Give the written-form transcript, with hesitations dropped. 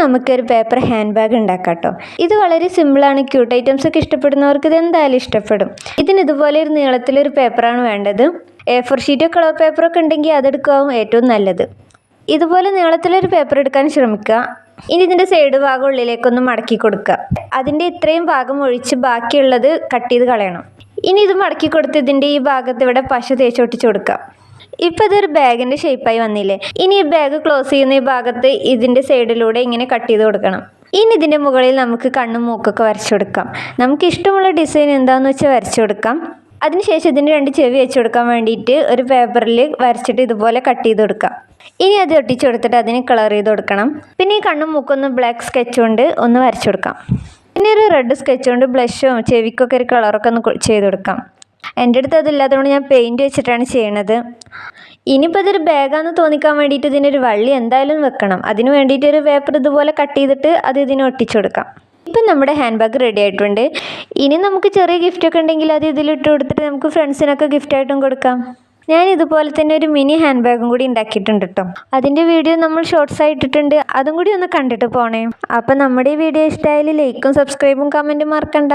നമുക്കൊരു paper hand bag ഉണ്ടാക്കാം കേട്ടോ. ഇത് വളരെ സിമ്പിളാണ്. ക്യൂട്ട് ഐറ്റംസ് ഒക്കെ ഇഷ്ടപ്പെടുന്നവർക്ക് ഇത് എന്തായാലും ഇഷ്ടപ്പെടും. ഇതിന് ഇതുപോലെ ഒരു നീളത്തിലൊരു പേപ്പറാണ് വേണ്ടത്. A4 ഷീറ്റോ കളർ പേപ്പറൊക്കെ ഉണ്ടെങ്കിൽ അതെടുക്കാവും ഏറ്റവും നല്ലത്. ഇതുപോലെ നീളത്തിലൊരു പേപ്പർ എടുക്കാൻ ശ്രമിക്കുക. ഇനി ഇതിൻ്റെ സൈഡ് ഭാഗം ഉള്ളിലേക്കൊന്ന് മടക്കി കൊടുക്കുക. അതിൻ്റെ ഇത്രയും ഭാഗം ഒഴിച്ച് ബാക്കിയുള്ളത് കട്ട് ചെയ്ത് കളയണം. ഇനി ഇത് മടക്കി കൊടുത്ത് ഇതിൻ്റെ ഈ ഭാഗത്ത് ഇവിടെ പശ തേച്ചൊട്ടിച്ച് കൊടുക്കുക. ഇപ്പം ഇതൊരു ബാഗിൻ്റെ ഷേപ്പായി വന്നില്ലേ. ഇനി ഈ ബാഗ് ക്ലോസ് ചെയ്യുന്ന ഈ ഭാഗത്ത് ഇതിൻ്റെ സൈഡിലൂടെ ഇങ്ങനെ കട്ട് ചെയ്ത് കൊടുക്കണം. ഇനി ഇതിൻ്റെ മുകളിൽ നമുക്ക് കണ്ണും മൂക്കൊക്കെ വരച്ചു കൊടുക്കാം. നമുക്ക് ഇഷ്ടമുള്ള ഡിസൈൻ എന്താണെന്ന് വെച്ചാൽ വരച്ചു കൊടുക്കാം. അതിനുശേഷം ഇതിൻ്റെ 2 ചെവി വെച്ച് കൊടുക്കാൻ വേണ്ടിയിട്ട് ഒരു പേപ്പറിൽ വരച്ചിട്ട് ഇതുപോലെ കട്ട് ചെയ്ത് കൊടുക്കാം. ഇനി അത് ഒട്ടിച്ച് കൊടുത്തിട്ട് അതിന് കളർ ചെയ്ത് കൊടുക്കണം. പിന്നെ ഈ കണ്ണും മൂക്കൊന്ന് ബ്ലാക്ക് സ്കെച്ച് കൊണ്ട് ഒന്ന് വരച്ചു കൊടുക്കാം. പിന്നെ ഒരു റെഡ് സ്കെച്ച് കൊണ്ട് ബ്ലഷും ചെവിക്കൊക്കെ ഒരു കളറൊക്കെ ഒന്ന് ചെയ്ത് കൊടുക്കാം. എൻ്റെ അടുത്ത് അതില്ലാത്തതുകൊണ്ട് ഞാൻ പെയിൻറ്റ് വെച്ചിട്ടാണ് ചെയ്യണത്. ഇനിയിപ്പോൾ ഇതൊരു ബാഗാണെന്ന് തോന്നിക്കാൻ വേണ്ടിയിട്ട് ഇതിനൊരു വള്ളി എന്തായാലും വെക്കണം. അതിന് വേണ്ടിയിട്ട് ഒരു പേപ്പർ ഇതുപോലെ കട്ട് ചെയ്തിട്ട് അത് ഇതിന് ഒട്ടിച്ചു കൊടുക്കാം. ഇപ്പം നമ്മുടെ ഹാൻഡ് ബാഗ് റെഡി ആയിട്ടുണ്ട്. ഇനി നമുക്ക് ചെറിയ ഗിഫ്റ്റൊക്കെ ഉണ്ടെങ്കിൽ അത് ഇതിലിട്ട് കൊടുത്തിട്ട് നമുക്ക് ഫ്രണ്ട്സിനൊക്കെ ഗിഫ്റ്റായിട്ടും കൊടുക്കാം. ഞാൻ ഇതുപോലെ തന്നെ ഒരു മിനി ഹാൻഡ് ബാഗും കൂടി ഉണ്ടാക്കിയിട്ടുണ്ട് കേട്ടോ. അതിൻ്റെ വീഡിയോ നമ്മൾ ഷോർട്സ് ആയിട്ടിട്ടുണ്ട്. അതും കൂടി ഒന്ന് കണ്ടിട്ട് പോണേ. അപ്പം നമ്മുടെ ഈ വീഡിയോ ഇഷ്ടമായാലും ലൈക്കും സബ്സ്ക്രൈബും കമൻറ്റും മറക്കണ്ട.